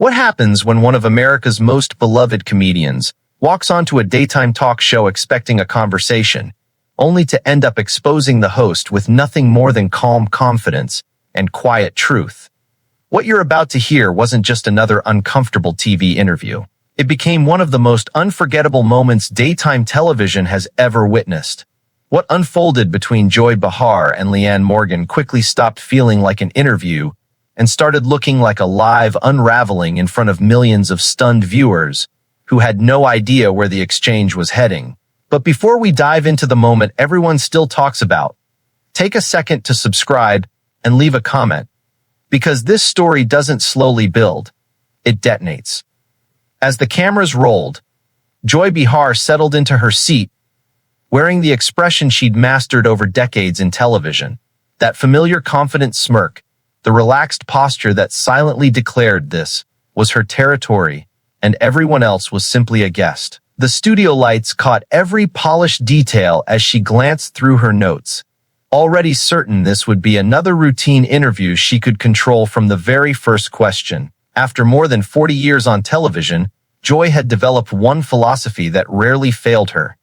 What happens when one of America's most beloved comedians walks onto a daytime talk show expecting a conversation, only to end up exposing the host with nothing more than calm confidence and quiet truth? What you're about to hear wasn't just another uncomfortable TV interview. It became one of the most unforgettable moments daytime television has ever witnessed. What unfolded between Joy Behar and Leanne Morgan quickly stopped feeling like an interview and started looking like a live unraveling in front of millions of stunned viewers who had no idea where the exchange was heading. But before we dive into the moment everyone still talks about, take a second to subscribe and leave a comment, because this story doesn't slowly build, it detonates. As the cameras rolled, Joy Behar settled into her seat, wearing the expression she'd mastered over decades in television, that familiar confident smirk, the relaxed posture that silently declared this was her territory and everyone else was simply a guest. The studio lights caught every polished detail as she glanced through her notes, already certain this would be another routine interview she could control from the very first question. After more than 40 years on television, Joy had developed one philosophy that rarely failed her.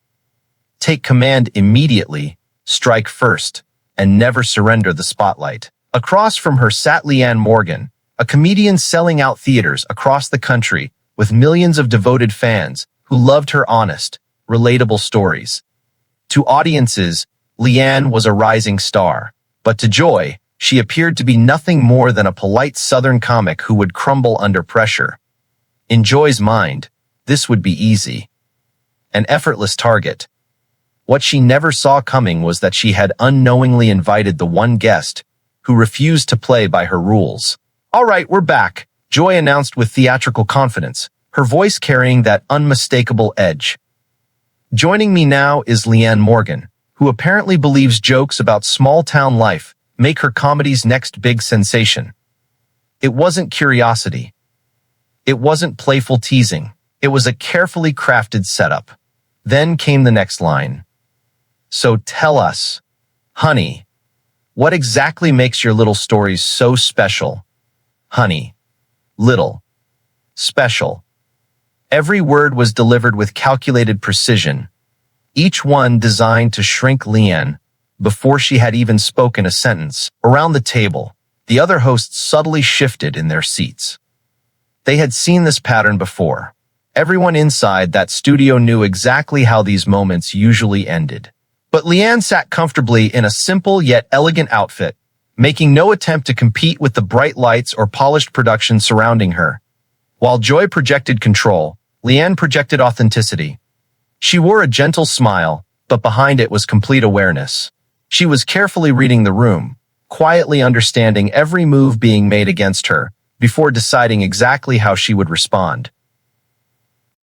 Take command immediately, strike first, and never surrender the spotlight. Across from her sat Leanne Morgan, a comedian selling out theaters across the country with millions of devoted fans who loved her honest, relatable stories. To audiences, Leanne was a rising star, but to Joy, she appeared to be nothing more than a polite Southern comic who would crumble under pressure. In Joy's mind, this would be easy. An effortless target. What she never saw coming was that she had unknowingly invited the one guest who refused to play by her rules. "All right, we're back," Joy announced with theatrical confidence, her voice carrying that unmistakable edge. "Joining me now is Leanne Morgan, who apparently believes jokes about small-town life make her comedy's next big sensation." It wasn't curiosity. It wasn't playful teasing. It was a carefully crafted setup. Then came the next line. "So tell us, honey, what exactly makes your little stories so special?" Honey, little, special. Every word was delivered with calculated precision, each one designed to shrink Leanne before she had even spoken a sentence. Around the table, the other hosts subtly shifted in their seats. They had seen this pattern before. Everyone inside that studio knew exactly how these moments usually ended. But Leanne sat comfortably in a simple yet elegant outfit, making no attempt to compete with the bright lights or polished production surrounding her. While Joy projected control, Leanne projected authenticity. She wore a gentle smile, but behind it was complete awareness. She was carefully reading the room, quietly understanding every move being made against her, before deciding exactly how she would respond.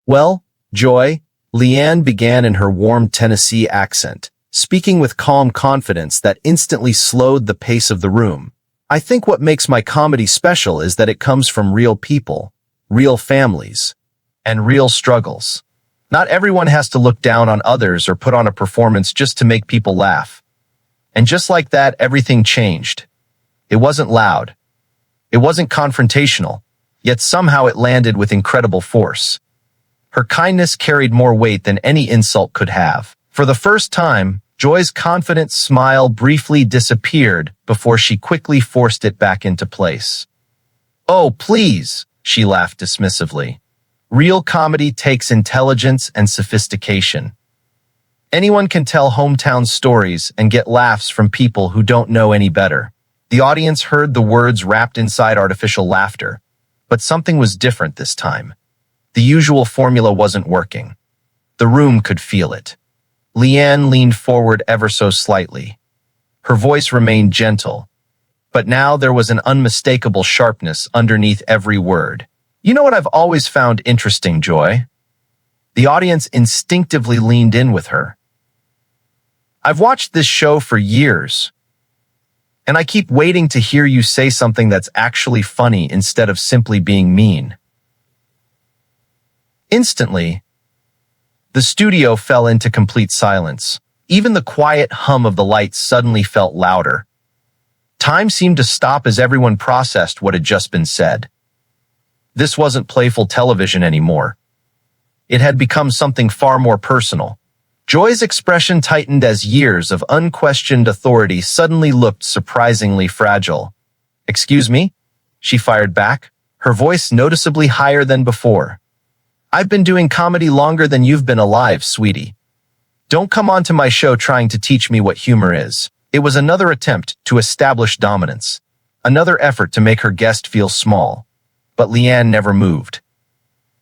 "Well, Joy," Leanne began in her warm Tennessee accent, speaking with calm confidence that instantly slowed the pace of the room. "I think what makes my comedy special is that it comes from real people, real families, and real struggles. Not everyone has to look down on others or put on a performance just to make people laugh." And just like that, everything changed. It wasn't loud. It wasn't confrontational, yet somehow it landed with incredible force. Her kindness carried more weight than any insult could have. For the first time, Joy's confident smile briefly disappeared before she quickly forced it back into place. "Oh, please," she laughed dismissively. "Real comedy takes intelligence and sophistication. Anyone can tell hometown stories and get laughs from people who don't know any better." The audience heard the words wrapped inside artificial laughter, but something was different this time. The usual formula wasn't working. The room could feel it. Leanne leaned forward ever so slightly. Her voice remained gentle, but now there was an unmistakable sharpness underneath every word. "You know what I've always found interesting, Joy?" The audience instinctively leaned in with her. "I've watched this show for years, and I keep waiting to hear you say something that's actually funny instead of simply being mean." Instantly, the studio fell into complete silence. Even the quiet hum of the lights suddenly felt louder. Time seemed to stop as everyone processed what had just been said. This wasn't playful television anymore. It had become something far more personal. Joy's expression tightened as years of unquestioned authority suddenly looked surprisingly fragile. "Excuse me?" she fired back, her voice noticeably higher than before. "I've been doing comedy longer than you've been alive, sweetie. Don't come onto my show trying to teach me what humor is." It was another attempt to establish dominance, another effort to make her guest feel small. But Leanne never moved.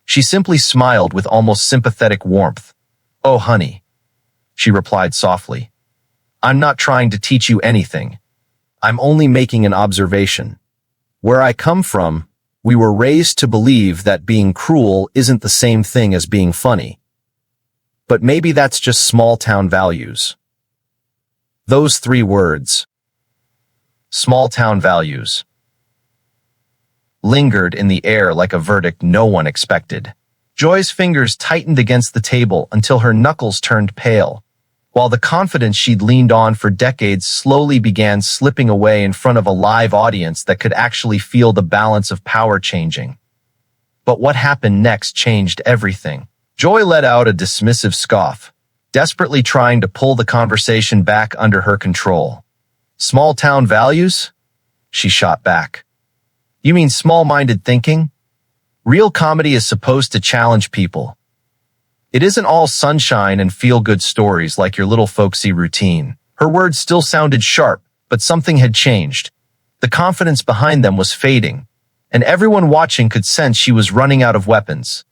She simply smiled with almost sympathetic warmth. "Oh, honey," she replied softly. "I'm not trying to teach you anything. I'm only making an observation. Where I come from, we were raised to believe that being cruel isn't the same thing as being funny. But maybe that's just small-town values." Those 3 words, small-town values, lingered in the air like a verdict no one expected. Joy's fingers tightened against the table until her knuckles turned pale, while the confidence she'd leaned on for decades slowly began slipping away in front of a live audience that could actually feel the balance of power changing. But what happened next changed everything. Joy let out a dismissive scoff, desperately trying to pull the conversation back under her control. "Small-town values?" she shot back. "You mean small-minded thinking? Real comedy is supposed to challenge people. It isn't all sunshine and feel-good stories like your little folksy routine." Her words still sounded sharp, but something had changed. The confidence behind them was fading, and everyone watching could sense she was running out of weapons.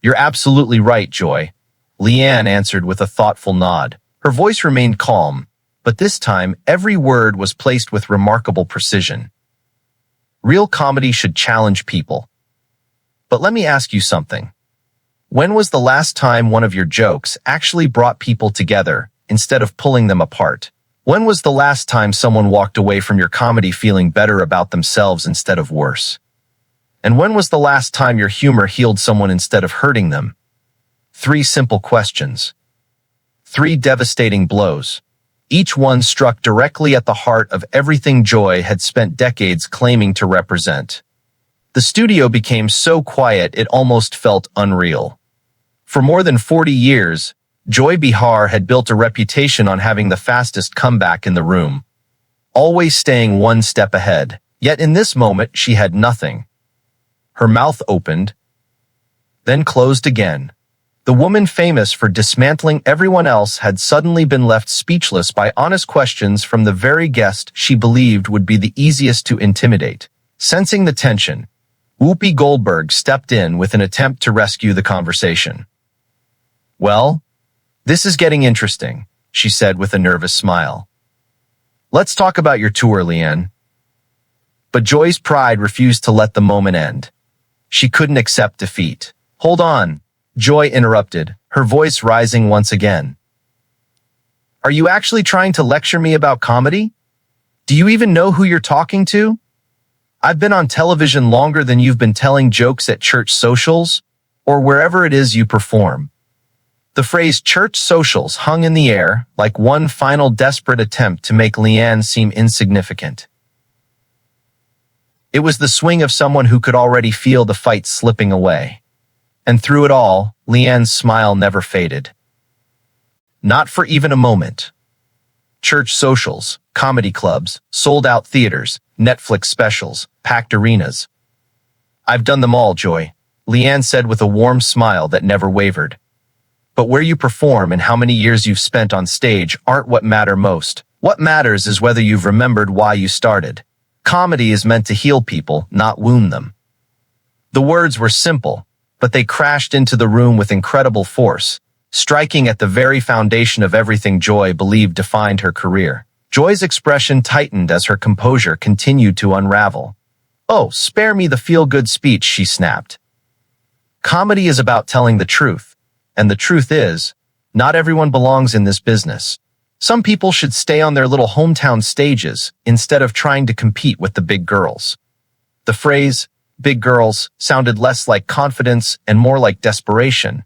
"You're absolutely right, Joy," Leanne answered with a thoughtful nod. Her voice remained calm, but this time every word was placed with remarkable precision. "Real comedy should challenge people. But let me ask you something. When was the last time one of your jokes actually brought people together instead of pulling them apart? When was the last time someone walked away from your comedy feeling better about themselves instead of worse? And when was the last time your humor healed someone instead of hurting them?" 3 simple questions. 3 devastating blows. Each one struck directly at the heart of everything Joy had spent decades claiming to represent. The studio became so quiet it almost felt unreal. For more than 40 years, Joy Behar had built a reputation on having the fastest comeback in the room, always staying one step ahead. Yet in this moment, she had nothing. Her mouth opened, then closed again. The woman famous for dismantling everyone else had suddenly been left speechless by honest questions from the very guest she believed would be the easiest to intimidate. Sensing the tension, Whoopi Goldberg stepped in with an attempt to rescue the conversation. "Well, this is getting interesting," she said with a nervous smile. "Let's talk about your tour, Leanne." But Joy's pride refused to let the moment end. She couldn't accept defeat. "Hold on," Joy interrupted, her voice rising once again. "Are you actually trying to lecture me about comedy? Do you even know who you're talking to? I've been on television longer than you've been telling jokes at church socials, or wherever it is you perform." The phrase church socials hung in the air like one final desperate attempt to make Leanne seem insignificant. It was the swing of someone who could already feel the fight slipping away. And through it all, Leanne's smile never faded. Not for even a moment. Church socials, comedy clubs, sold-out theaters, Netflix specials, packed arenas. "I've done them all, Joy," Leanne said with a warm smile that never wavered. "But where you perform and how many years you've spent on stage aren't what matter most. What matters is whether you've remembered why you started. Comedy is meant to heal people, not wound them." The words were simple, but they crashed into the room with incredible force, striking at the very foundation of everything Joy believed defined her career. Joy's expression tightened as her composure continued to unravel. "Oh, spare me the feel-good speech," she snapped. "Comedy is about telling the truth, and the truth is, not everyone belongs in this business. Some people should stay on their little hometown stages instead of trying to compete with the big girls." The phrase, "big girls," sounded less like confidence and more like desperation,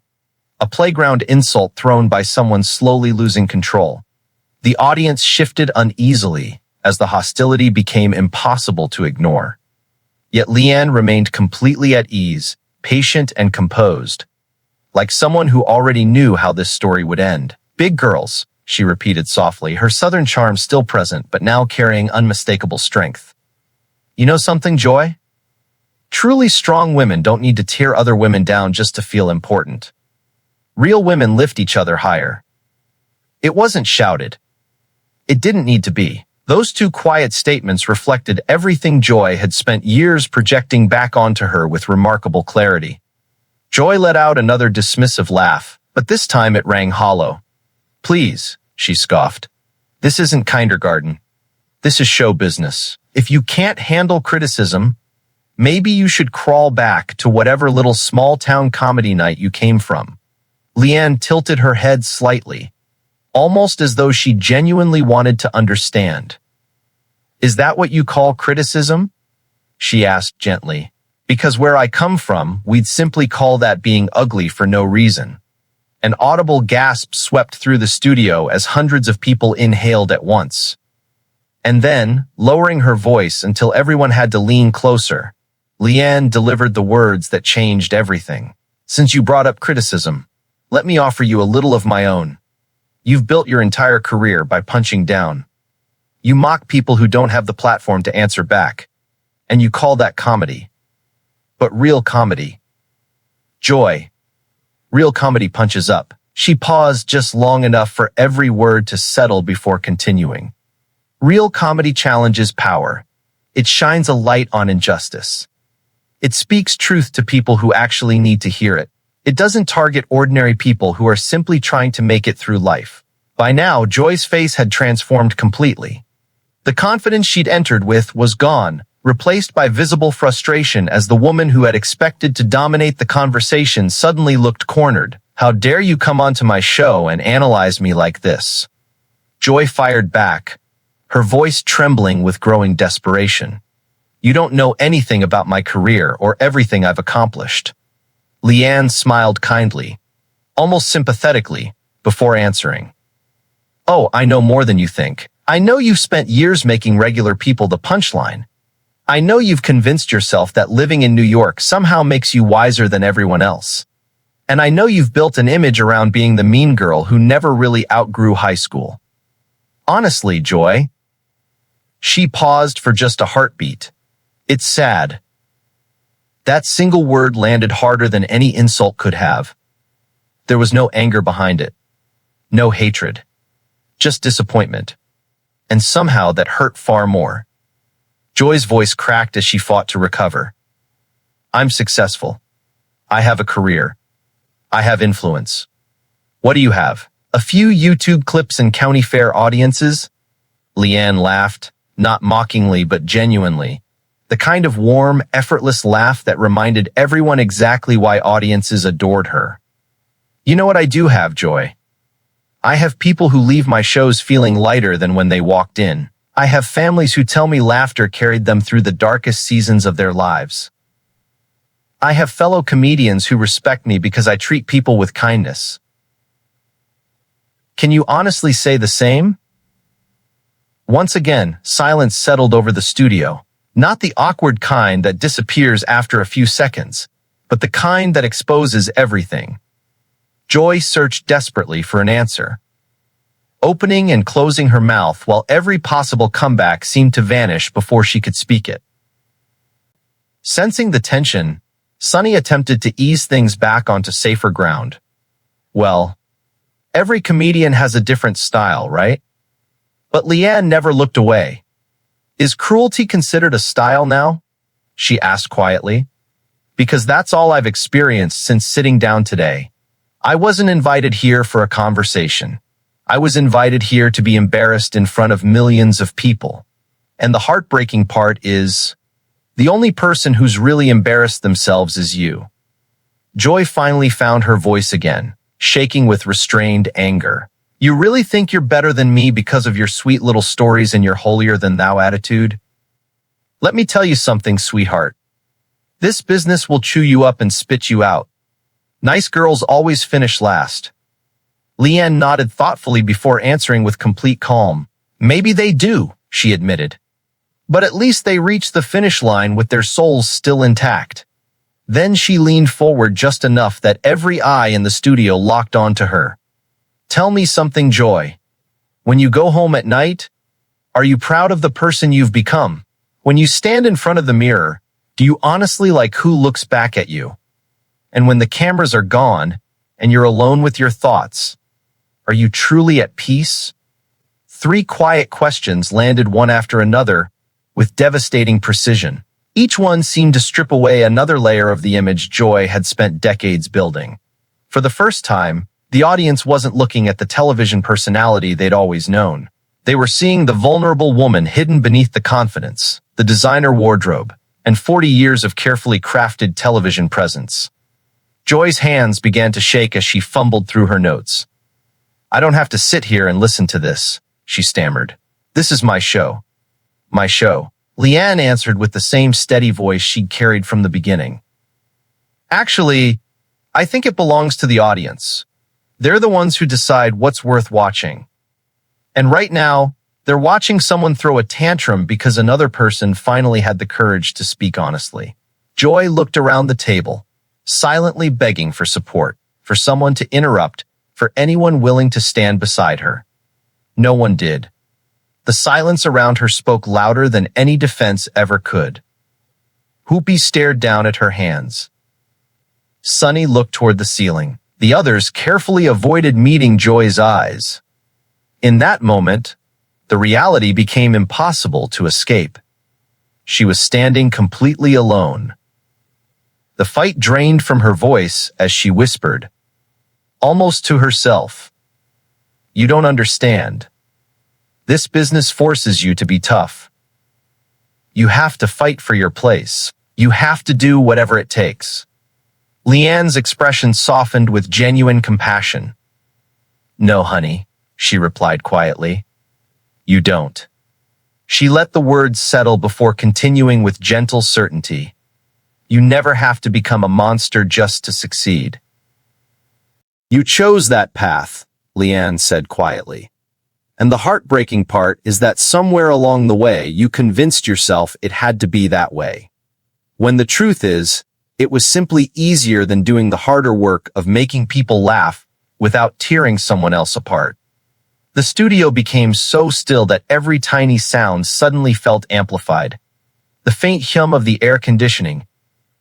a playground insult thrown by someone slowly losing control. The audience shifted uneasily as the hostility became impossible to ignore. Yet Leanne remained completely at ease, patient and composed, like someone who already knew how this story would end. Big girls, she repeated softly, her southern charm still present, but now carrying unmistakable strength. You know something, Joy? Truly strong women don't need to tear other women down just to feel important. Real women lift each other higher. It wasn't shouted. It didn't need to be. Those two quiet statements reflected everything Joy had spent years projecting back onto her with remarkable clarity. Joy let out another dismissive laugh, but this time it rang hollow. Please, she scoffed. This isn't kindergarten. This is show business. If you can't handle criticism, maybe you should crawl back to whatever little small-town comedy night you came from. Leanne tilted her head slightly, almost as though she genuinely wanted to understand. Is that what you call criticism? She asked gently. Because where I come from, we'd simply call that being ugly for no reason. An audible gasp swept through the studio as hundreds of people inhaled at once. And then, lowering her voice until everyone had to lean closer, Leanne delivered the words that changed everything. Since you brought up criticism, let me offer you a little of my own. You've built your entire career by punching down. You mock people who don't have the platform to answer back, and you call that comedy. But real comedy. Joy. Real comedy punches up. She paused just long enough for every word to settle before continuing. Real comedy challenges power. It shines a light on injustice. It speaks truth to people who actually need to hear it. It doesn't target ordinary people who are simply trying to make it through life. By now, Joy's face had transformed completely. The confidence she'd entered with was gone, replaced by visible frustration as the woman who had expected to dominate the conversation suddenly looked cornered. How dare you come onto my show and analyze me like this? Joy fired back, her voice trembling with growing desperation. You don't know anything about my career or everything I've accomplished. Leanne smiled kindly, almost sympathetically, before answering. Oh, I know more than you think. I know you've spent years making regular people the punchline. I know you've convinced yourself that living in New York somehow makes you wiser than everyone else. And I know you've built an image around being the mean girl who never really outgrew high school. Honestly, Joy. She paused for just a heartbeat. It's sad. That single word landed harder than any insult could have. There was no anger behind it. No hatred. Just disappointment. And somehow that hurt far more. Joy's voice cracked as she fought to recover. I'm successful. I have a career. I have influence. What do you have? A few YouTube clips and county fair audiences? Leanne laughed, not mockingly but genuinely. The kind of warm, effortless laugh that reminded everyone exactly why audiences adored her. You know what I do have, Joy? I have people who leave my shows feeling lighter than when they walked in. I have families who tell me laughter carried them through the darkest seasons of their lives. I have fellow comedians who respect me because I treat people with kindness. Can you honestly say the same? Once again, silence settled over the studio. Not the awkward kind that disappears after a few seconds, but the kind that exposes everything. Joy searched desperately for an answer, opening and closing her mouth while every possible comeback seemed to vanish before she could speak it. Sensing the tension, Sunny attempted to ease things back onto safer ground. Well, every comedian has a different style, right? But Leanne never looked away. Is cruelty considered a style now? She asked quietly. Because that's all I've experienced since sitting down today. I wasn't invited here for a conversation. I was invited here to be embarrassed in front of millions of people. And the heartbreaking part is, the only person who's really embarrassed themselves is you. Joy finally found her voice again, shaking with restrained anger. You really think you're better than me because of your sweet little stories and your holier-than-thou attitude? Let me tell you something, sweetheart. This business will chew you up and spit you out. Nice girls always finish last. Leanne nodded thoughtfully before answering with complete calm. Maybe they do, she admitted. But at least they reached the finish line with their souls still intact. Then she leaned forward just enough that every eye in the studio locked onto her. Tell me something, Joy. When you go home at night, are you proud of the person you've become? When you stand in front of the mirror, do you honestly like who looks back at you? And when the cameras are gone and you're alone with your thoughts, are you truly at peace? 3 quiet questions landed one after another with devastating precision. Each one seemed to strip away another layer of the image Joy had spent decades building. For the first time, the audience wasn't looking at the television personality they'd always known. They were seeing the vulnerable woman hidden beneath the confidence, the designer wardrobe, and 40 years of carefully crafted television presence. Joy's hands began to shake as she fumbled through her notes. I don't have to sit here and listen to this, she stammered. This is my show. My show. Leanne answered with the same steady voice she'd carried from the beginning. Actually, I think it belongs to the audience. They're the ones who decide what's worth watching. And right now, they're watching someone throw a tantrum because another person finally had the courage to speak honestly. Joy looked around the table, silently begging for support, for someone to interrupt, for anyone willing to stand beside her. No one did. The silence around her spoke louder than any defense ever could. Hoopy stared down at her hands. Sunny looked toward the ceiling. The others carefully avoided meeting Joy's eyes. In that moment, the reality became impossible to escape. She was standing completely alone. The fight drained from her voice as she whispered, almost to herself. You don't understand. This business forces you to be tough. You have to fight for your place. You have to do whatever it takes. Leanne's expression softened with genuine compassion. No, honey, she replied quietly. You don't. She let the words settle before continuing with gentle certainty. You never have to become a monster just to succeed. You chose that path, Leanne said quietly. And the heartbreaking part is that somewhere along the way you convinced yourself it had to be that way. When the truth is, it was simply easier than doing the harder work of making people laugh without tearing someone else apart. The studio became so still that every tiny sound suddenly felt amplified. The faint hum of the air conditioning,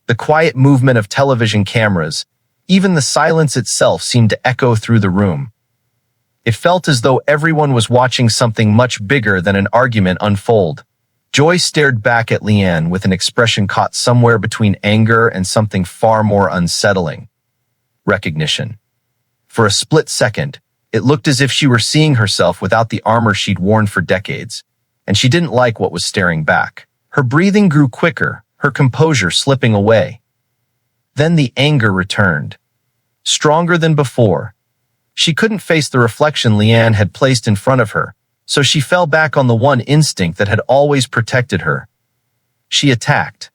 the quiet movement of television cameras, even the silence itself seemed to echo through the room. It felt as though everyone was watching something much bigger than an argument unfold. Joy stared back at Leanne with an expression caught somewhere between anger and something far more unsettling. Recognition. For a split second, it looked as if she were seeing herself without the armor she'd worn for decades, and she didn't like what was staring back. Her breathing grew quicker, her composure slipping away. Then the anger returned. Stronger than before. She couldn't face the reflection Leanne had placed in front of her, so she fell back on the one instinct that had always protected her. She attacked.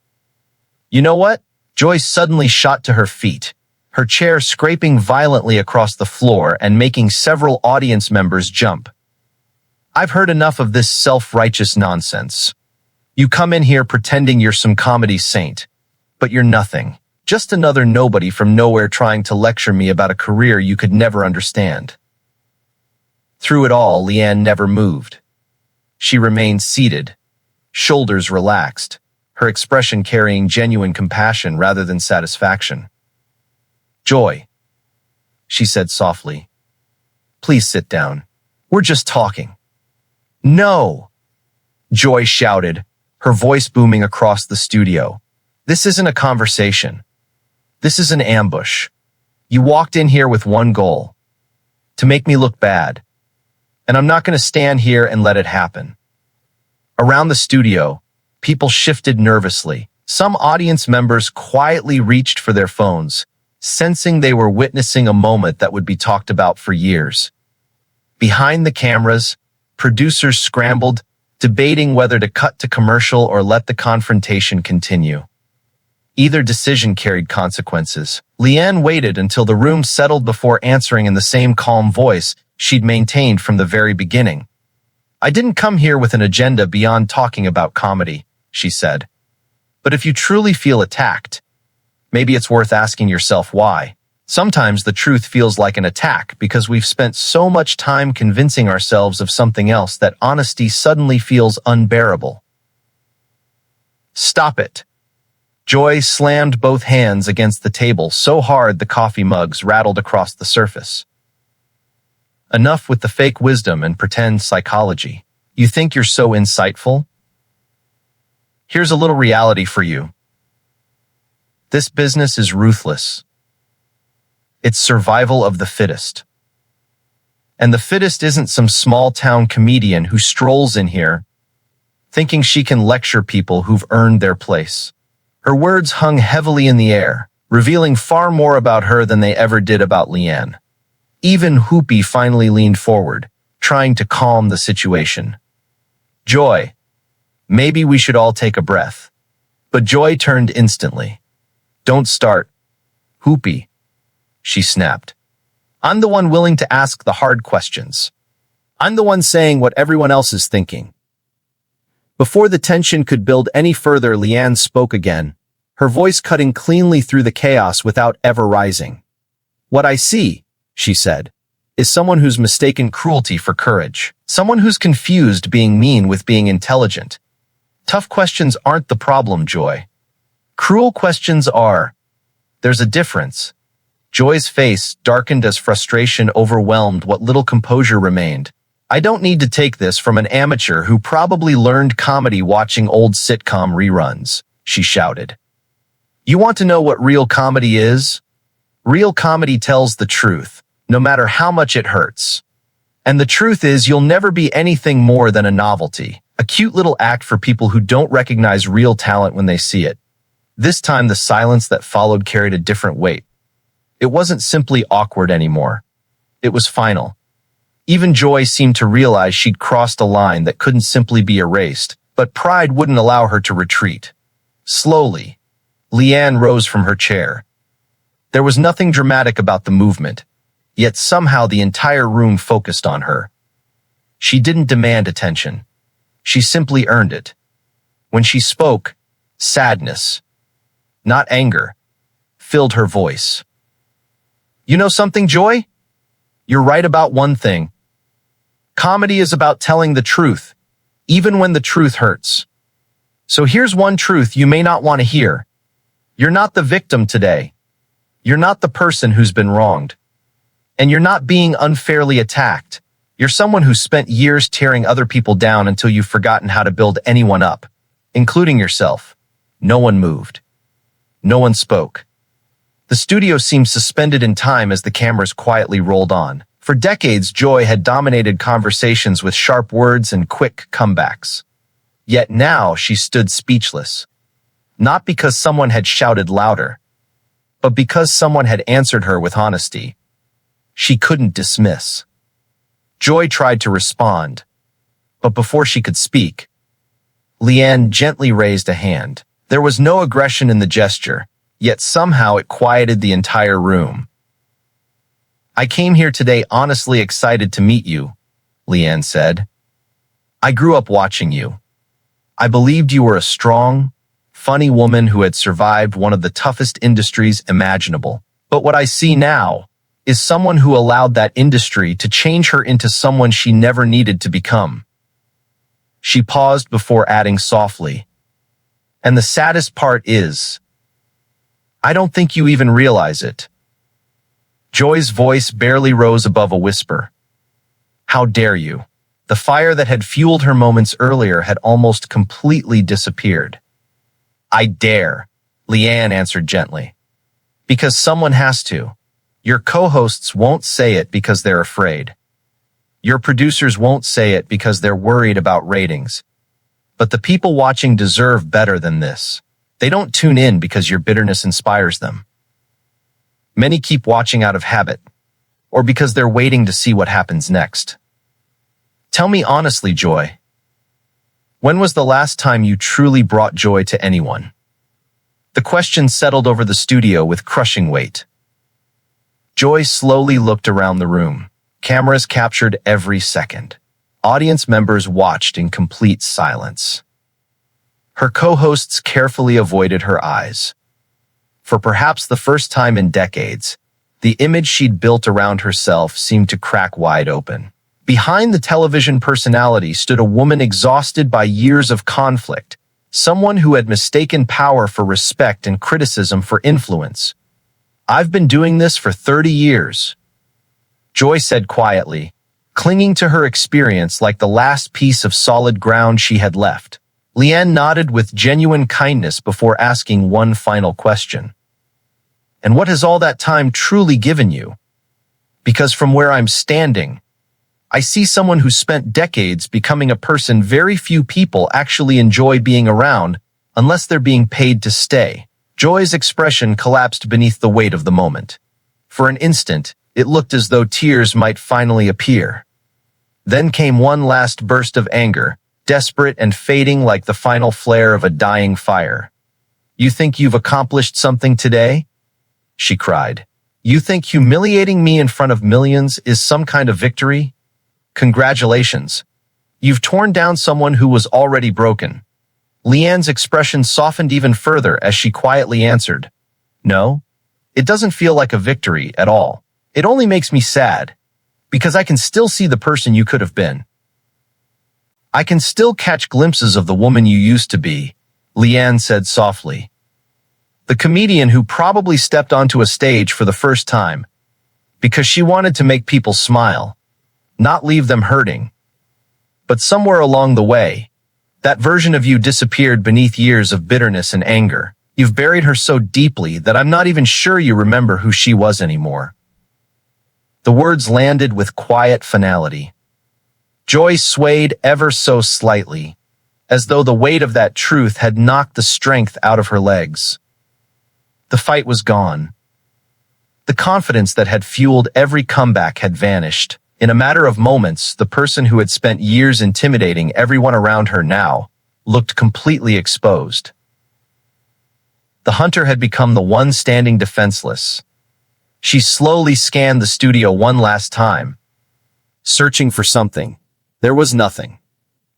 You know what? Joy suddenly shot to her feet, her chair scraping violently across the floor and making several audience members jump. I've heard enough of this self-righteous nonsense. You come in here pretending you're some comedy saint, but you're nothing. Just another nobody from nowhere trying to lecture me about a career you could never understand. Through it all, Leanne never moved. She remained seated, shoulders relaxed, her expression carrying genuine compassion rather than satisfaction. Joy, she said softly. Please sit down. We're just talking. No! Joy shouted, her voice booming across the studio. This isn't a conversation. This is an ambush. You walked in here with one goal. To make me look bad. And I'm not going to stand here and let it happen. Around the studio, people shifted nervously. Some audience members quietly reached for their phones, sensing they were witnessing a moment that would be talked about for years. Behind the cameras, producers scrambled, debating whether to cut to commercial or let the confrontation continue. Either decision carried consequences. Leanne waited until the room settled before answering in the same calm voice she'd maintained from the very beginning. I didn't come here with an agenda beyond talking about comedy, she said. But if you truly feel attacked, maybe it's worth asking yourself why. Sometimes the truth feels like an attack because we've spent so much time convincing ourselves of something else that honesty suddenly feels unbearable. Stop it. Joy slammed both hands against the table so hard the coffee mugs rattled across the surface. Enough with the fake wisdom and pretend psychology. You think you're so insightful? Here's a little reality for you. This business is ruthless. It's survival of the fittest. And the fittest isn't some small-town comedian who strolls in here thinking she can lecture people who've earned their place. Her words hung heavily in the air, revealing far more about her than they ever did about Leanne. Even Whoopi finally leaned forward, trying to calm the situation. Joy, maybe we should all take a breath. But Joy turned instantly. Don't start. Whoopi, she snapped. I'm the one willing to ask the hard questions. I'm the one saying what everyone else is thinking. Before the tension could build any further, Leanne spoke again, her voice cutting cleanly through the chaos without ever rising. What I see, she said, is someone who's mistaken cruelty for courage. Someone who's confused being mean with being intelligent. Tough questions aren't the problem, Joy. Cruel questions are. There's a difference. Joy's face darkened as frustration overwhelmed what little composure remained. I don't need to take this from an amateur who probably learned comedy watching old sitcom reruns, she shouted. You want to know what real comedy is? Real comedy tells the truth, no matter how much it hurts. And the truth is you'll never be anything more than a novelty, a cute little act for people who don't recognize real talent when they see it. This time the silence that followed carried a different weight. It wasn't simply awkward anymore. It was final. Even Joy seemed to realize she'd crossed a line that couldn't simply be erased, but pride wouldn't allow her to retreat. Slowly, Leanne rose from her chair. There was nothing dramatic about the movement, yet somehow the entire room focused on her. She didn't demand attention. She simply earned it. When she spoke, sadness, not anger, filled her voice. You know something, Joy? You're right about one thing. Comedy is about telling the truth, even when the truth hurts. So here's one truth you may not want to hear. You're not the victim today. You're not the person who's been wronged. And you're not being unfairly attacked. You're someone who spent years tearing other people down until you've forgotten how to build anyone up, including yourself. No one moved. No one spoke. The studio seemed suspended in time as the cameras quietly rolled on. For decades, Joy had dominated conversations with sharp words and quick comebacks. Yet now she stood speechless. Not because someone had shouted louder, but because someone had answered her with honesty. She couldn't dismiss. Joy tried to respond, but before she could speak, Leanne gently raised a hand. There was no aggression in the gesture, yet somehow it quieted the entire room. I came here today honestly excited to meet you, Leanne said. I grew up watching you. I believed you were a strong, funny woman who had survived one of the toughest industries imaginable. But what I see now is someone who allowed that industry to change her into someone she never needed to become. She paused before adding softly, and the saddest part is, I don't think you even realize it. Joy's voice barely rose above a whisper. How dare you? The fire that had fueled her moments earlier had almost completely disappeared. I dare, Leanne answered gently. Because someone has to. Your co-hosts won't say it because they're afraid. Your producers won't say it because they're worried about ratings. But the people watching deserve better than this. They don't tune in because your bitterness inspires them. Many keep watching out of habit, or because they're waiting to see what happens next. Tell me honestly, Joy. When was the last time you truly brought joy to anyone? The question settled over the studio with crushing weight. Joy slowly looked around the room. Cameras captured every second. Audience members watched in complete silence. Her co-hosts carefully avoided her eyes. For perhaps the first time in decades, the image she'd built around herself seemed to crack wide open. Behind the television personality stood a woman exhausted by years of conflict, someone who had mistaken power for respect and criticism for influence. "I've been doing this for 30 years," Joy said quietly, clinging to her experience like the last piece of solid ground she had left. Leanne nodded with genuine kindness before asking one final question. "And what has all that time truly given you? Because from where I'm standing, I see someone who spent decades becoming a person very few people actually enjoy being around unless they're being paid to stay." Joy's expression collapsed beneath the weight of the moment. For an instant, it looked as though tears might finally appear. Then came one last burst of anger, desperate and fading like the final flare of a dying fire. "You think you've accomplished something today?" she cried. "You think humiliating me in front of millions is some kind of victory? Congratulations. You've torn down someone who was already broken." Leanne's expression softened even further as she quietly answered, "No, it doesn't feel like a victory at all. It only makes me sad, because I can still see the person you could have been. I can still catch glimpses of the woman you used to be," Leanne said softly. The comedian who probably stepped onto a stage for the first time, because she wanted to make people smile, not leave them hurting. But somewhere along the way, that version of you disappeared beneath years of bitterness and anger. You've buried her so deeply that I'm not even sure you remember who she was anymore. The words landed with quiet finality. Joy swayed ever so slightly, as though the weight of that truth had knocked the strength out of her legs. The fight was gone. The confidence that had fueled every comeback had vanished. In a matter of moments, the person who had spent years intimidating everyone around her now looked completely exposed. The hunter had become the one standing defenseless. She slowly scanned the studio one last time, searching for something. There was nothing.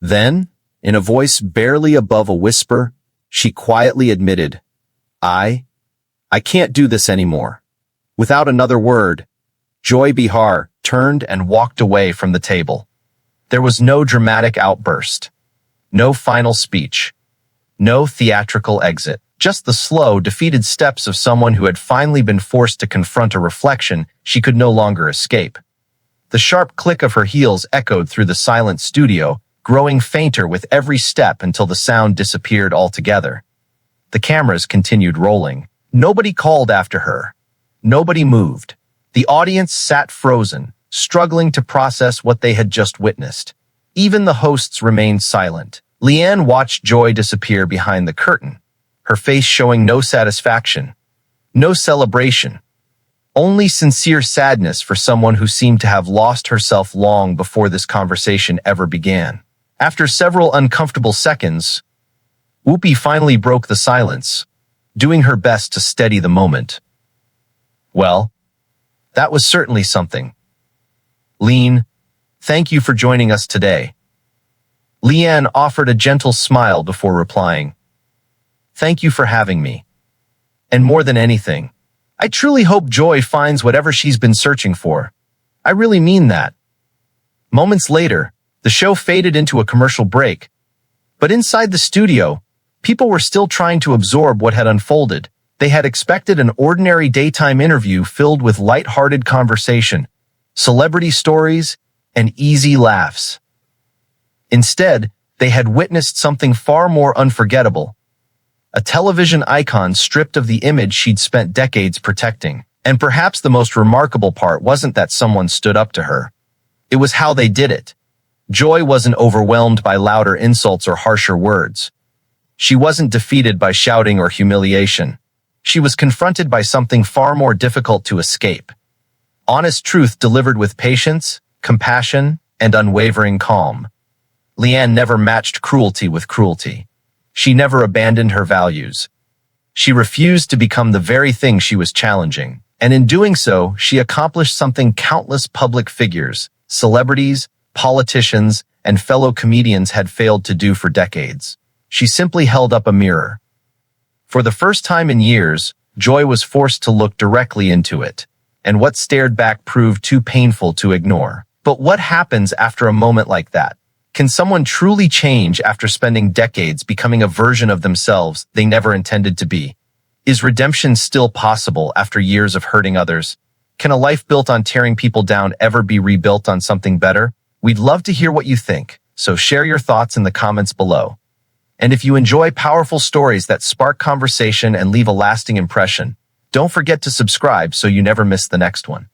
Then, in a voice barely above a whisper, she quietly admitted, I can't do this anymore." Without another word, Joy Behar turned and walked away from the table. There was no dramatic outburst, no final speech, no theatrical exit, just the slow, defeated steps of someone who had finally been forced to confront a reflection she could no longer escape. The sharp click of her heels echoed through the silent studio, growing fainter with every step until the sound disappeared altogether. The cameras continued rolling. Nobody called after her. Nobody moved. The audience sat frozen, struggling to process what they had just witnessed. Even the hosts remained silent. Leanne watched Joy disappear behind the curtain, her face showing no satisfaction, no celebration, only sincere sadness for someone who seemed to have lost herself long before this conversation ever began. After several uncomfortable seconds, Whoopi finally broke the silence, doing her best to steady the moment. "Well, that was certainly something. Lean, thank you for joining us today." Leanne offered a gentle smile before replying, "Thank you for having me. And more than anything, I truly hope Joy finds whatever she's been searching for. I really mean that." Moments later, the show faded into a commercial break. But inside the studio, people were still trying to absorb what had unfolded. They had expected an ordinary daytime interview filled with light-hearted conversation, celebrity stories, and easy laughs. Instead, they had witnessed something far more unforgettable. A television icon stripped of the image she'd spent decades protecting. And perhaps the most remarkable part wasn't that someone stood up to her. It was how they did it. Joy wasn't overwhelmed by louder insults or harsher words. She wasn't defeated by shouting or humiliation. She was confronted by something far more difficult to escape. Honest truth delivered with patience, compassion, and unwavering calm. Leanne never matched cruelty with cruelty. She never abandoned her values. She refused to become the very thing she was challenging. And in doing so, she accomplished something countless public figures, celebrities, politicians, and fellow comedians had failed to do for decades. She simply held up a mirror. For the first time in years, Joy was forced to look directly into it, and what stared back proved too painful to ignore. But what happens after a moment like that? Can someone truly change after spending decades becoming a version of themselves they never intended to be? Is redemption still possible after years of hurting others? Can a life built on tearing people down ever be rebuilt on something better? We'd love to hear what you think, so share your thoughts in the comments below. And if you enjoy powerful stories that spark conversation and leave a lasting impression, don't forget to subscribe so you never miss the next one.